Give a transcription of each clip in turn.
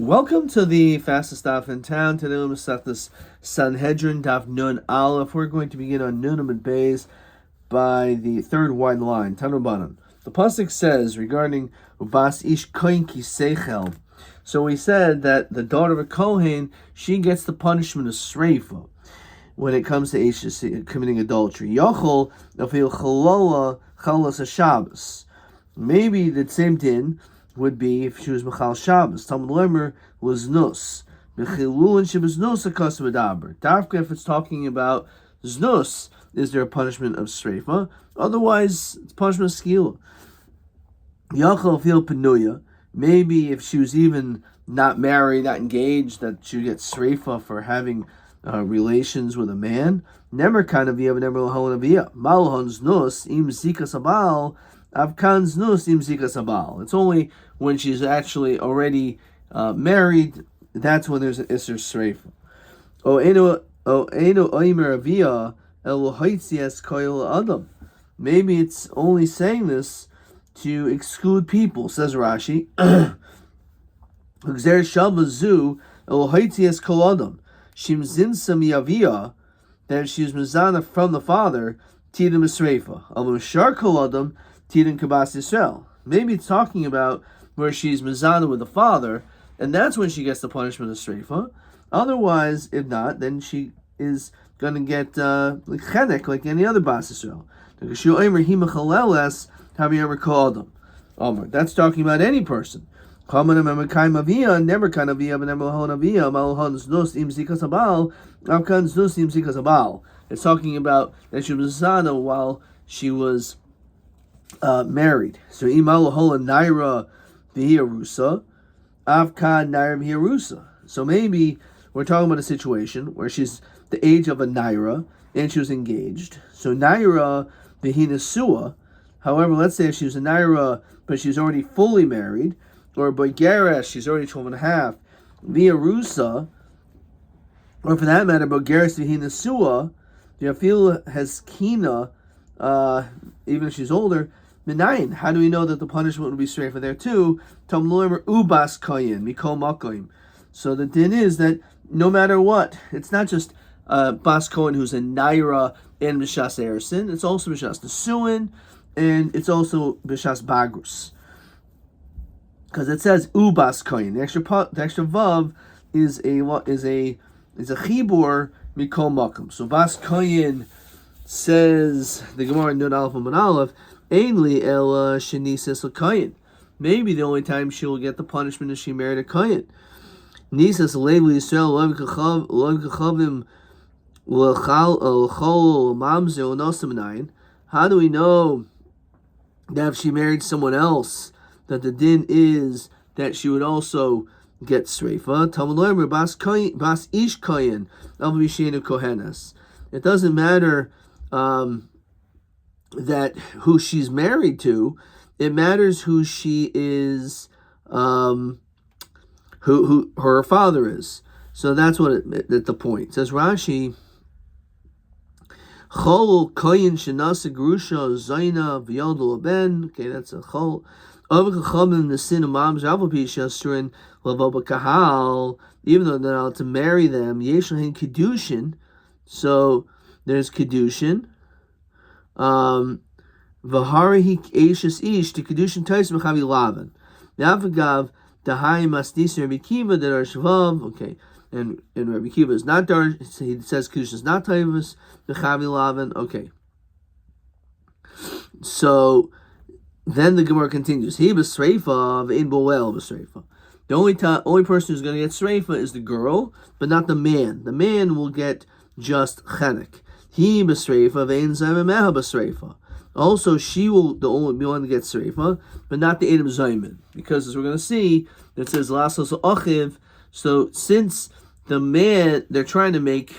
Welcome to the fastest daf in town. Today we're going to start this Sanhedrin daf Nun Aleph. We're going to begin on Nun and Beis by the third wide line. Tanabanan. The pasuk says regarding Ubas Ish Kohen Ki Seichel. So we said that the daughter of a Kohen, she gets the punishment of Sreifa when it comes to Ish committing adultery. Yochol Afil Chalola Chalas Shabbos. Maybe the same din would be if she was Mechal Shabbos. Talmud Lemer was Nus. Bechilul she was Nus a custom Adaber. Dafka, if it's talking about Znus, is there a punishment of Sreifa? Otherwise, it's punishment of Skila. Yachal Fil Penuya. Maybe if she was even not married, not engaged, that she would get Sreifa for having relations with a man. Nemer Kanavia, Nemer Lahanavia. Malhon Znus, Im Zikas Abal. Avkan's nus im zikas abal. It's only when she's actually already married, that's when there's an iser sreifa. O eno oimer avia el haitzias koil adam. Maybe it's only saying this to exclude people, says Rashi. Gzer shavazu el haitzias kol adam. Shim zinsam yavia, that she's mizana from the father, tidim esreifa. Al shar kol adam. Tidin Kabas Yisrael. Maybe it's talking about where she's mizana with the father, and that's when she gets the punishment of Sreifa. Otherwise, if not, then she is going to get like chenek, like any other Bas Yisrael. That's talking about any person. It's talking about that she was mizana while she was married. So imalahola naira v'hiarusa, avka naira v'hiarusa. So maybe we're talking about a situation where she's the age of a naira and she was engaged. So naira v'hinasua. However, let's say if she was a naira but she's already fully married, or bogeres, she's already 12 and a half, v'hiarusa, or for that matter, bogeres v'hinasua, the afil has kina, even if she's older. Minayin, how do we know that the punishment would be straight for there too? Tomloimer ubas koyin mikol makoim. So the din is that no matter what, it's not just Bas Kohen who's a naira and b'shas erison. It's also b'shas nesuin, and it's also b'shas bagrus. Because it says ubas koyin. The extra vav is a chibur mikol makom. So Bas Koyin says the Gemara Nun Aleph and Aleph. Ainly ela shenisas l'kayin. Maybe the only time she will get the punishment is she married a kayin. Nisas levi Yisrael lov kachavim l'chol mamzer l'nosam. How do we know that if she married someone else, that the din is that she would also get sreifa? Talmud lemer bas ish kayin av mishenu kohenes. It doesn't matter that who she's married to, it matters who she is, who her father is. So that's what that's the point. It says Rashi, Chol koyin shenasa grusha zayna v'yaldu ben. Okay, that's a chol. Avakachavim nesin umam zavapi shasurin lavoba kahal. Even though they're not allowed to marry them, yeshahin kedushin. So there's kedushin. V'harihi eishes ish to kedushin tais mechavi lavan. Navagav dahai mastis Rabbi Kiva that are shvav. Okay, and Rabbi Kiva is not dar. He says kedushin is not taivus mechavi lavan. Okay, so then the Gemara continues. He b'sreifa v'in boel b'sreifa. The only person who's going to get sreifa is the girl, but not the man. The man will get just chenek. He b'sreifa ve'in zaymemeha b'sreifa. Also, she will the only be one to get sreifa, but not the Edom Zayman, because as we're going to see, it says lasos achiv. So since the man, they're trying to make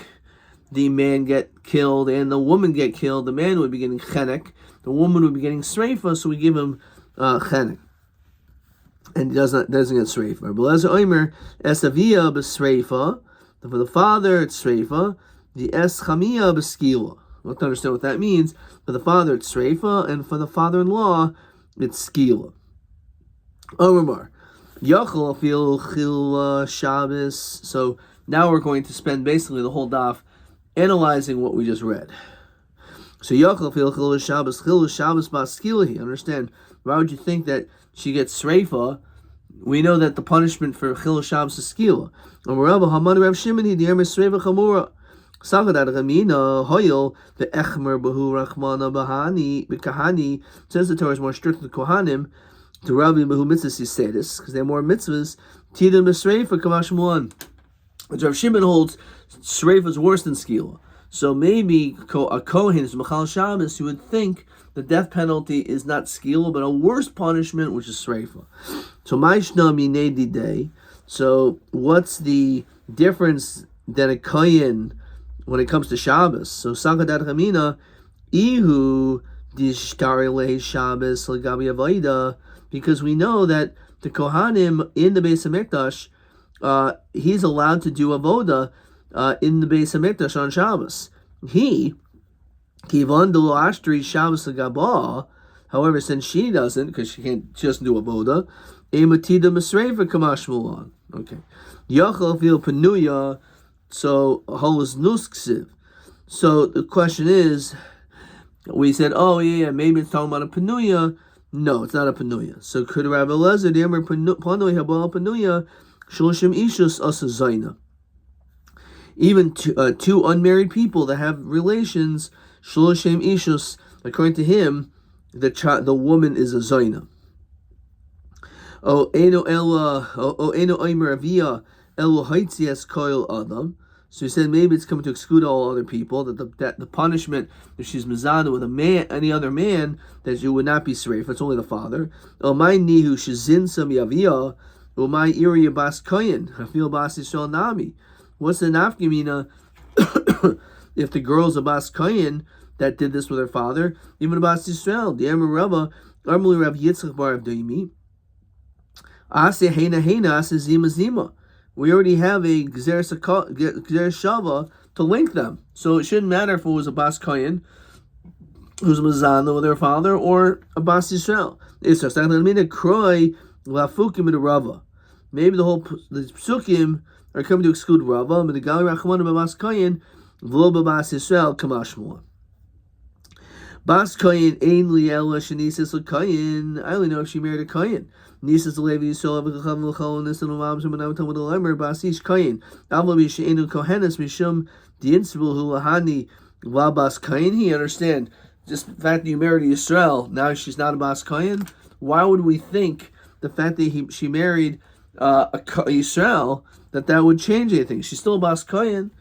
the man get killed and the woman get killed, the man would be getting chenek, the woman would be getting sreifa. So we give him chenek, and he doesn't get sreifa. But as oimer esavia b'sreifa, for the father it's sreifa. The es chamia b'skila. We'll have to understand what that means. For the father, it's sreifa, and for the father-in-law, it's skila. Omar, Yachal fil chil Shabbos. So now we're going to spend basically the whole daf analyzing what we just read. So Yachal fil chil Shabbos baskilahi. Understand? Why would you think that she gets sreifa? We know that the punishment for chil Shabbos is skila. Rabbi Hamad Rav Shimon he di'emer sreifa chamura. Sagadat Ramina Hoyel the Echmer Bahu Rachmana Bahani Kahani says the Torah is more strict than Kohanim to Rabbi Bahu mitzvahs status because they're more mitzvahs. Tidim B'Sreifa Kamash Muan. Rav Shimon holds Sreifa is worse than Skila. So maybe a Kohen is Machal Shabbos. You would think the death penalty is not Skila but a worse punishment, which is Sreifa. So Maishna Minei Day. So what's the difference that a Kohen when it comes to Shabbos? So Sagadat Hamina Ihu Dishtarile Shabbos Lagabi Avoida, because we know that the Kohanim in the Beis HaMikdash, he's allowed to do avoda in the Beis HaMikdash on Shabbos. He Kivan Delo Ashtri Shabbos Lagaba. However, since she doesn't, because she can't just do avoda, Ematida Masreifa Kamash Mulan. Okay, Yachal Fil Penuya. So Holos Nusksiv. So the question is, we said, oh yeah, maybe it's talking about a Penuya. No, it's not a Penuya. So could Rabbi Elazar Dimer Penuya Habal Penuya Shloshim Ishus Asa Zaina. Even two unmarried people that have relations, Shloshim Ishus, according to him, the woman is a Zaina. O Eno Ela O Eno Oimer Avia Elo Haitzias Koil Adam. So he said maybe it's coming to exclude all other people, that the punishment if she's mizana with a man, any other man, that you would not be sreif. It's only the father. O my nihu shezin sam yavia, o my iri bas koyin hafil bas yisrael nami. What's the nafkamina if the girl's a bas koyin that did this with her father, even a bas Yisrael? The Amar Rabba Armuli Rav Yitzchak bar Avdoimi Ase Hena Ase Zima Zima. We already have a Gzer Shava to link them. So it shouldn't matter if it was a Bas Koyin who's Mazana with her father or a Bas Yisrael. Maybe the Psukim are coming to exclude Rava, but the Gali Rachman Bas Koyin, Vlo Bas Yisrael, Kamashmua. Bas Koyin, Ein Liela, Shanisis Koyin. I only know if she married a Koyin. Nisas Levi Yisrael Avacham L'Chol Nisan Ulam Shemanam Talmud Lemer Basish Kayin Avlo B'Sheinu Kohenes Mishum Diintzvul Hulahani Vabas Kayin. He understand just the fact that you married Yisrael, now she's not a Bas Kayin. Why would we think the fact that she married a Yisrael that would change anything? She's still a Bas Kayin.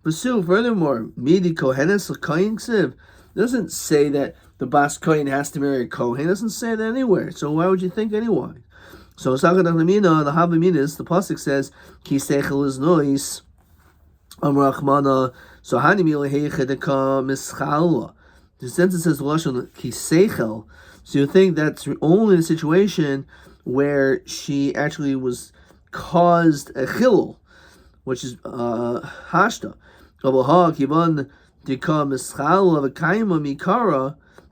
Pursue furthermore, Midi Kohenes L'Kayin Ksiv doesn't say that the Bas Kohen has to marry a Kohen. It doesn't say that anywhere. So why would you think anyway? So the Havaminas, the pasuk says, Ki seichel is nois, Amrachmana, so Hanim Yelehechedeka Mischala. The sentence says Lashon Ki seichel. So you think that's only the situation where she actually was caused a chilul, which is hashta.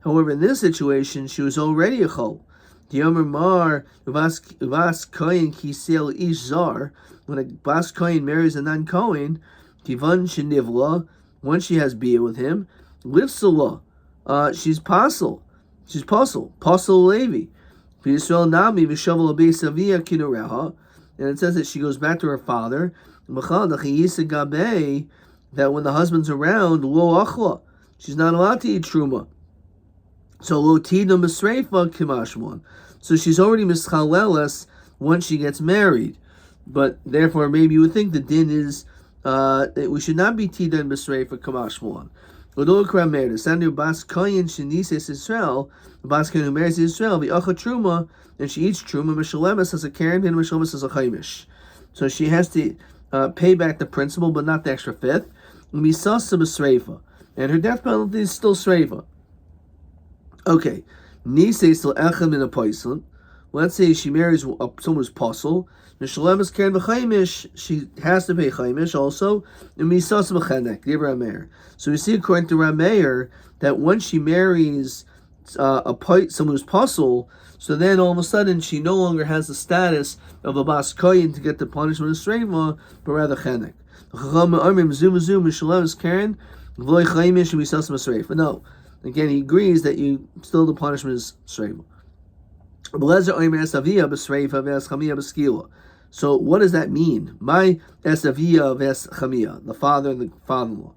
However, in this situation, she was already a chol. When a Bas Kohen marries a non-Kohen, once she has bia with him, she's pasul. She's pasul Levi. And it says that she goes back to her father. That when the husband's around, lo achla, she's not allowed to eat truma. So lo tina misreifa kimashmon. So she's already mischaleles once she gets married. But therefore, maybe you would think the din is that we should not be tida and misreifa kimashmon. L'do kramer the sanu bas koyin shenises Israel, the bas koyin who marries Israel, the acha truma, and she eats truma. Mishalemes as a karen and mishalemes as a chaimish. So she has to pay back the principal, but not the extra fifth. And her death penalty is still sreifa. Okay, Nisei still echem in a poison. Let's say she marries someone who's pasul. Mishalemes karen v'chaimish. She has to pay chaimish also. And misas v'chenek. Give Rameir. So we see according to Rameir that once she marries someone who's puzzle, so then all of a sudden she no longer has the status of a bas koyin to get the punishment of sreifa, but rather chenek. No, again he agrees that you still the punishment is sreifa. So what does that mean? My esavia ves chamia, the father and the father-in-law.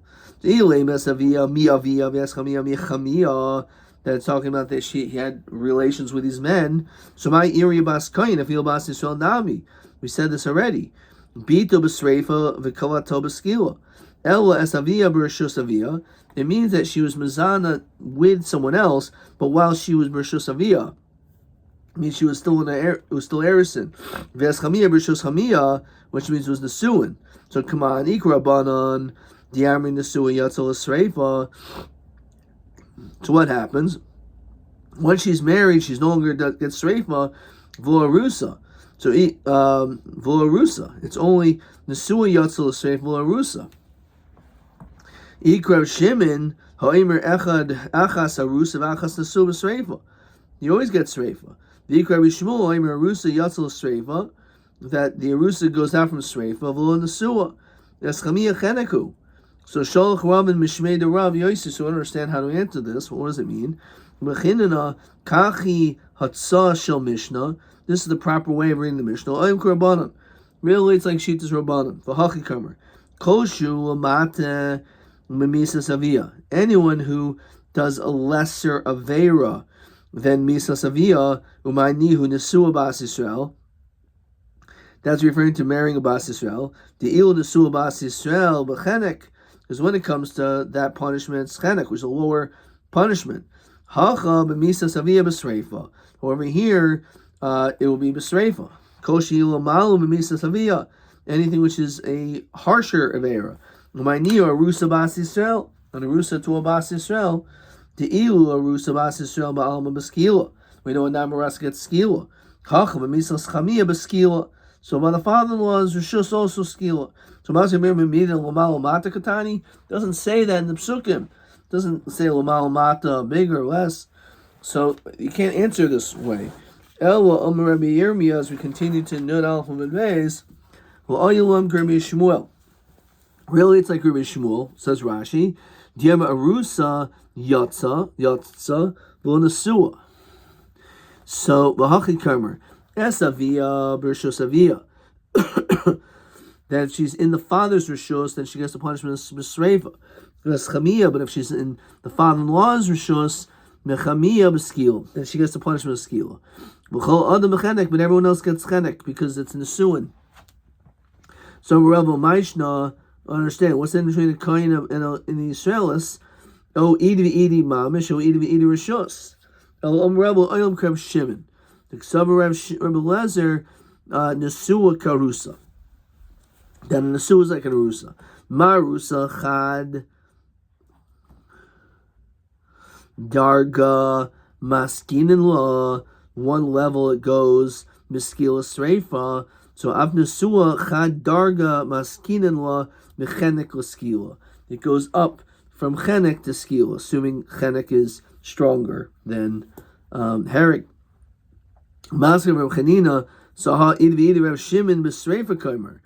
That's talking about that he had relations with these men. So my area bas kain, if bas Yisrael nami. We said this already. Bito b'sreifa v'kalato b'skila. Ella esavia b'rishus avia. It means that she was mazana with someone else, but while she was b'rishus avia, it means she was still still erison. V'es chamia b'rishus chamia, which means it was the suin. So come on, ikra banan. Diamrin the suin yatzal esreifa. So what happens? When she's married, she's no longer gets sreifa v'larusa. So v'larusa. It's only nesua yatzal esreifa v'larusa. Ikrav Shimon ha'omer echad achas harusa v'achas nesua b'sreifa. You always get sreifa. The Ikrav Shmuel ha'omer arusa yatzal esreifa, that the arusa goes out from sreifa v'lo nesua. That's chamia cheneku. So Sholach Rav and Mishmei de Rav Yosef, so I don't understand how to answer this. What does it mean? Mechinana kachi hatsa shel Mishnah. This is the proper way of reading the Mishnah. Oyim Kurabanan. Really, it's like Shitas Rabbanan. V'hachi Kamer. Koshu lamate memisas avia. Anyone who does a lesser avera than misas avia, umaynihu nesua bas Yisrael. That's referring to marrying a bas Yisrael. The ilu nesua bas Yisrael b'chenek. Because when it comes to that punishment, it's chenek, which is a lower punishment. Hacha b'misas avia b'sreifa. However, here it will be b'sreifa. Koshi l'malu b'misas avia. Anything which is a harsher avera. Umayni arusa bas Yisrael, an arusa to a bas Yisrael. Te'ilu arusa bas Yisrael ba'alma b'skila. We know a namaras gets skila. Hacha b'misas chamia b'skila. So by the father-in-law's rishus also skila. So doesn't say that in the psukim. Doesn't say lamal mata big or less. So you can't answer this way. Ella Omer Rabbi Yirmiyah, as we continue to Nud Aleph and Beis, V'ayilam Rabbi Shmuel. Really, it's like Rabbi Shmuel, says Rashi. Diema arusa yatsa v'nasua. So v'hachi kamer esavia b'rishus avia. That if she's in the father's rishus, then she gets the punishment of b'sreifa. That's chamia. But if she's in the father-in-law's rishus, mechamia b'skil, then she gets the punishment of skila. V'chol adam b'chenek, but everyone else gets chenek because it's nesuin. So Rabbi Maishna, understand what's the difference between the kohen and the Israelis? Oh, idi mamish, oh idi rishus. El Rabbi Oyam Kreb Shimon. The Ksav Rabbi Lezer nesua karusa. Then the nesua is like a rusa. Marusa chad darga maskinin law. One level it goes miskila sreifa. So av nesua chad darga maskinin law mechenek l'skila. It goes up from chenek to skila, assuming chenek is stronger than herek. Masker Rav Chanina saha idvi Rav Shimon b'sreifa kaimer.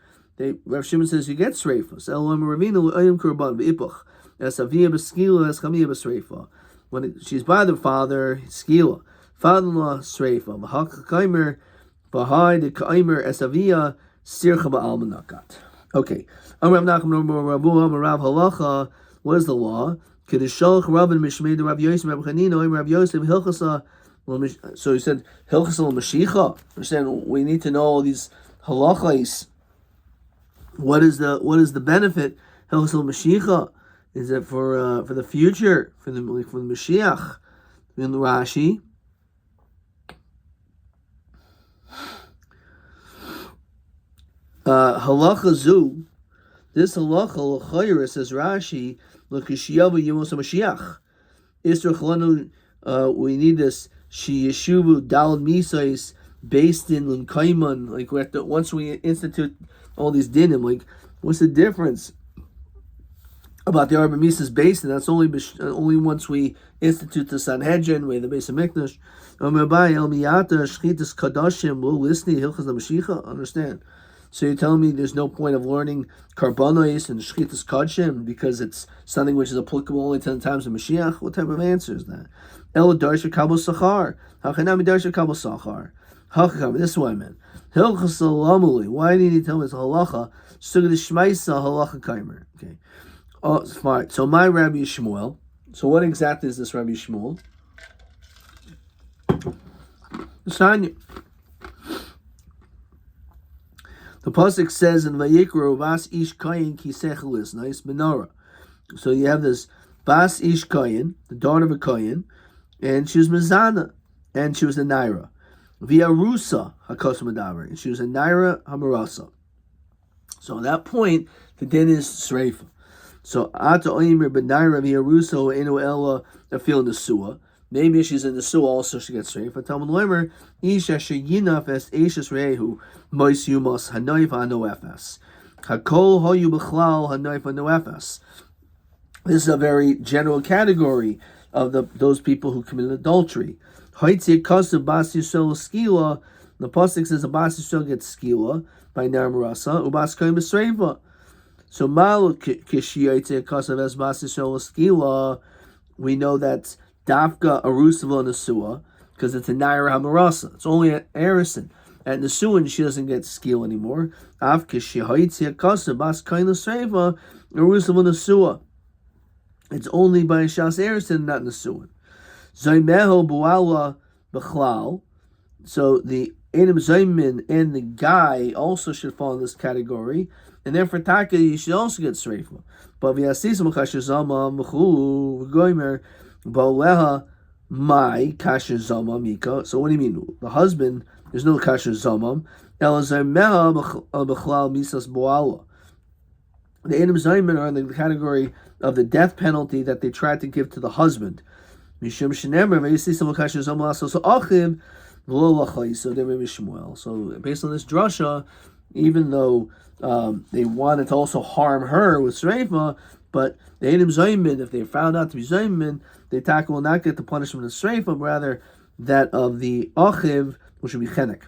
Rav Shimon says you get sreifa. So Elam Ravina l'ayim kurban v'ipach es avia b'skila es chamia b'sreifa. When she's by the father, skila. Father-in-law sreifa. V'hak kaimer b'hai de kaimer es avia sircha ba'alma nakat. Okay. Rav Nachman Rav Rav Halacha. What is the law? Kedushalach Rav and Mishmei de Rav Yosef Rav Chanina Rav Yosef Hilchasa. So he said Hilchasa l'mashicha. Understand? We need to know all these halachas. What is the benefit? Hilchasa l'mashicha. Is it for the future, for the Mashiach? In the Rashi. Halacha zu. This halacha l'chayra, says Rashi, l'kishiyavu yemos Mashiach. Isra chalanu. We need this. She yeshuvu dal misais based in l'kaiman. Like we have to, once we institute all these dinim, like what's the difference about the Arba Mises base, and that's only once we institute the Sanhedrin, we have the base of Mikdash. Understand? So you're telling me there's no point of learning Karbonos and Shchitas Kodshim because it's something which is applicable only 10 times in Mashiach? What type of answer is that? El Darsha Kabul Sachar. Hachanami Darsha Kabul Sachar. Hachakam, this is what I meant. Hilchas Alamuli. Why did he tell me it's halacha? Sugad Shmaisa halacha kaimer. Okay. Oh, fine. So my Rabbi Shmuel. So what exactly is this Rabbi Shmuel? The pasuk says in Vayikra Bas Ish Kayin Kisechelis, nice menorah. So you have this Bas Ish Kayin, the daughter of a Kayin, and she was Mizana, and she was a Naira. Via Rusa Hakos Madavar, and she was a Naira Hamarasa. So at that point, the din is Sreifa. So Ata Oimer Benaira Via Rusa Eno Ella Afil Nesua. Maybe she's in the Sua also, she gets straight. But Talmud Leimer, Isha Sheyinaf es Eishas Rehu, Mois Yumas, Hanoif Hanoefas. Hakol Hoyu Bechlal, Hanoif Hanoefas. This is a very general category of those people who commit adultery. Hoitzi Kosu Bas Yisrael Skila, the Pasuk says a Bas Yisrael gets Skila by Narmarasa, Ubas Koyim Besreiva. So Mal Kishiyoitzi Kosu es Bas Yisrael Skila, we know that Dafka Arusava Nesua, because it's a Naira Hamarasa. It's only an Arison. At Nesuin, she doesn't get skill anymore. Afkish Kasa Bas Kaina Sreva Arusava Nesua. It's only by Shas Arison, not Nesuin. Zaymeho Buala Bechlal. So the Adam Zaymin and the guy also should fall in this category. And therefore, Taka, you should also get Sreifa. But Vyasisam Kashazama Mchu Goimer. Boleha my kasher zama mika. So what do you mean? The husband, there's no kasher zama. Elazameha bechlal misas boala. The Adam Zayman are in the category of the death penalty that they tried to give to the husband. Mishum shenemer vayisisam kasher zama so achiv v'lo lachai. So they Rabbi Shmuel. So based on this drasha, even though they wanted to also harm her with Sreifa, but the Adam Zayman, if they found out to be Zayman, the attacker will not get the punishment of Sreifa, but rather that of the Achiv, which would be Chenek.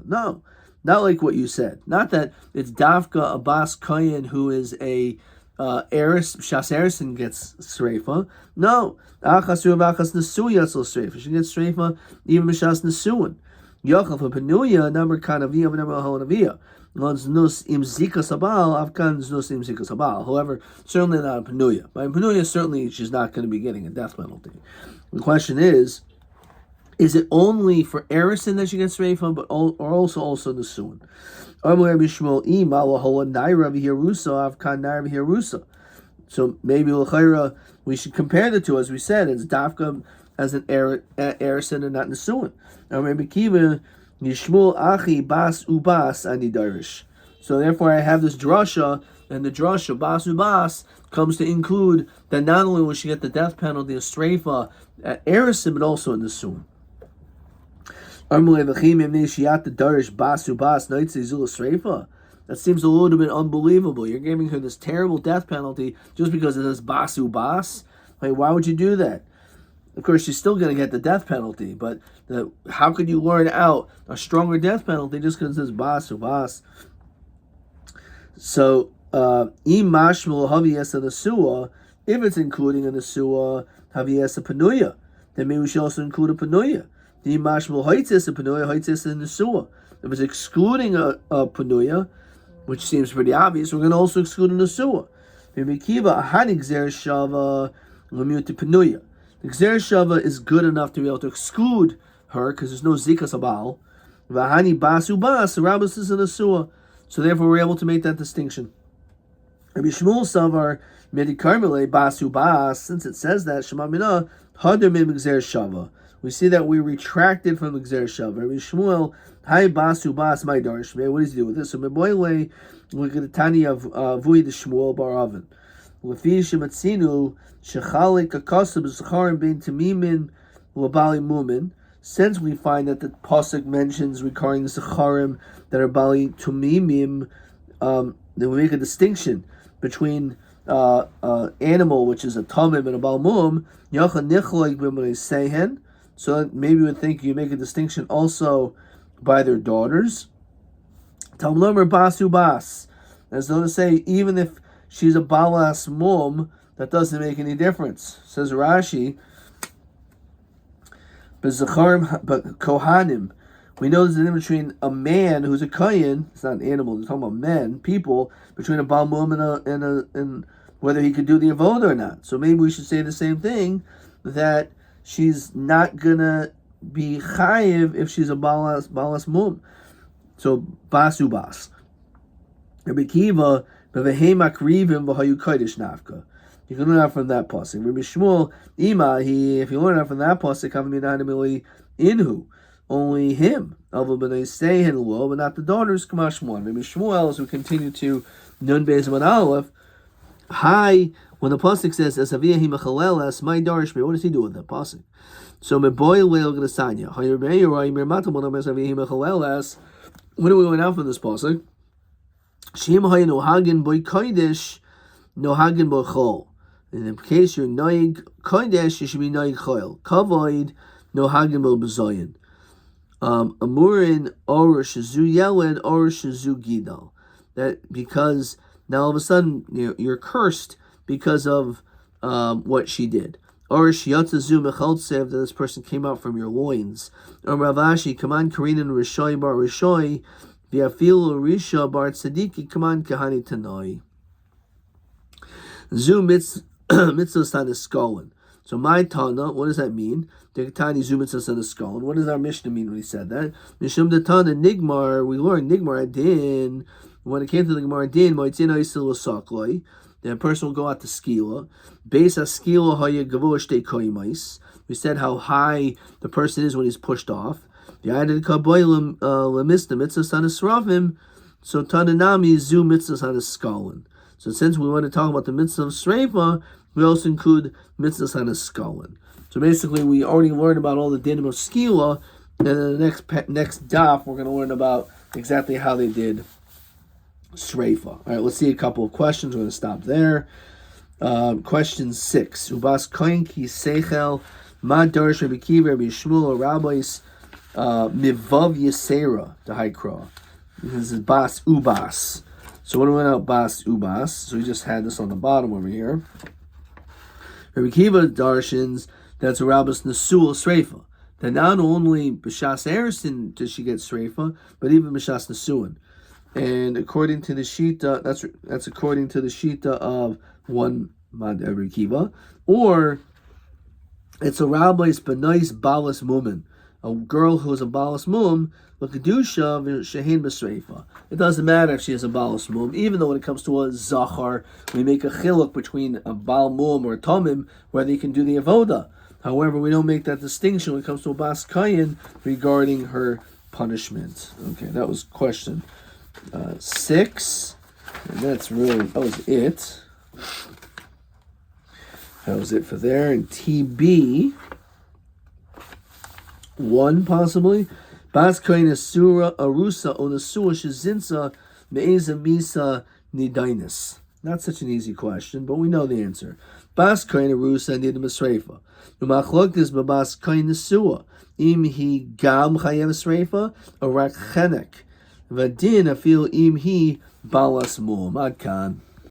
No, not like what you said. Not that it's Dafka Abbas Kayan who is a Eris, Shas Erison gets Sreifa. No, Achas Nesui Yatzal Sreifa. She gets Sreifa even Shas Nesuin. Yochav Penuya, number Kanavia, number Holavia. However, certainly not a Penuya. By Penuya, certainly she's not going to be getting a death penalty. The question is it only for Erison that she gets Sreifa, but or also the Suin? So maybe we should compare the two, as we said. It's Dafka as an Erison and not Nesuin. Or maybe Kiva Yishmul Achi Bas Ubas Ani Darish. So therefore I have this drasha, and the drasha Bas Ubas comes to include that not only will she get the death penalty of Streifa at Erison, but also in the Suin. That seems a little bit unbelievable. You're giving her this terrible death penalty just because it says Bas Ubas. Like, why would you do that? Of course, she's still going to get the death penalty, but how could you learn out a stronger death penalty just because it says Bas Ubas? So, Imashmul Haviyas and the Suah, if it's including in the Suah Haviyas a Penuya, then maybe we should also include a Penuya. The Imashmul Haitis a Penuya, Haitis in the Suah. If it's excluding a Penuya, which seems pretty obvious, we're going to also exclude in the Suah. Maybe Kiva, Ahani Gzer Shava, Lamut Penuya. The Gzer Shava is good enough to be able to exclude her because there's no Zika Sabal. Vahani Basu Bas, Rabbis is in the Suah. So therefore we're able to make that distinction. Rabbi Shmuel Savar, Medi Karmele, Basu Bas, since it says that, Shema Minah, Hadar Mim Gzer Shava. We see that we retracted from the Gzer Shava. Rabbi Shmuel, Hai Basu Bas, my Darsh. What does he do with this? So Meboile, we get a tani of Vui the Shmuel Bar Oven. Lefi Shematzinu, Shechalik Akasab Zacharim Ben Tamimin Labali Mumin. Since we find that the pasuk mentions regarding the Zacharim that are Bali Tumimim, then we make a distinction between animal, which is a tamim and a balmum. So maybe you would think you make a distinction also by their daughters. Talmud basu bas. As though to say, even if she's a balas mum, that doesn't make any difference. Says Rashi, but kohanim. We know there's a difference between a man who's a kohen. It's not an animal. We're talking about men, people, between a balmum and whether he could do the avodah or not. So maybe we should say the same thing, that she's not gonna be chayiv if she's a balas mum. So basu bas. Rabbi Kiva bevehei makrivim v'hayu kodesh nafka. You can learn that from that pasuk. Rabbi Shmuel ima if you learn that from that pasuk, kavminanimili inhu, only him. Avol b'nei sehen lo, but not the daughters. Kamash one. Rabbi Shmuel, as we continue to nun beis man aleph. Hi, when the pasuk says esaviyahi mechalelas, my darish me, what does he do with that pasuk? So meboy leil g'nesanya. Hayirmei yorai mirmatam onam esaviyahi mechalelas. What are we going out from this pasuk? Shem hay nohagin boy kodesh, nohagin boy chol. And in case you're noig kodesh, you should be noig chol. Kavoid nohagin boy bezoyin. Amurin or shazu yeled or shazu gidal. That because now all of a sudden you're cursed because of what she did. Or shiyatzazu mechaltsev, that this person came out from your loins. Or Ravashi, kaman karinan rishoy bar rishoy, v'afilu risha bar tzadiki, kaman kahani tanoi. Zu mitzvah stand skolin. So my tana, what does that mean? Dekatani zu mitzvah stand skolin. What does our Mishnah mean when he said that? Mishum the tana nigmar, we learned nigmar adin. When it came to the Gemara adin, moitzina isil sakloi. Then a person will go out to skila. Beis skila haya gavoa shtei koimais. We said how high the person is when he's pushed off. The idea of kaboy lemista mitzvah sana sravim. So tananami zu mitzvah sana skalin. So since we want to talk about the mitzvah of sreifa, we also include mitzvah sana skalin. So basically, we already learned about all the dinim of skila, and in the next daf, we're going to learn about exactly how they did Sreifa. All right, let's see a couple of questions. We're going to stop there. Question 6. Ubas koin ki seichel ma darish Rabbi Kiva, Rabbi Shmuel, or rabbis mivav yisera to haikra. This is bas ubas. So what do we know about bas ubas? So we just had this on the bottom over here. Rabbi Kiva darshins that's a rabbis nesul sreifa. That not only b'shas erison does she get sreifa, but even b'shas nesuin. And according to the shita, that's according to the shita of one Rabbi Kiva, or it's a rabbi's benais balas mumin, a girl who is a balas mum, l'kedusha v'shehin b'sreifa. It doesn't matter if she is a balas mum, even though when it comes to a zachar, we make a chiluk between a bal mum or a tomim, whether you can do the avoda. However, we don't make that distinction when it comes to a bas kayin regarding her punishment. Okay, that was question 6, and that was it. That was it for there. And TB 1 possibly. Bas koin asura arusa onasua shizinsa me'eza misa nidainis. Not such an easy question, but we know the answer. Bas koin arusa nid masreifa. Umachloktis babas koin asua. Im he gam chayem sreifa or rak chenek. Vadin afil im he balas mum. Adkan.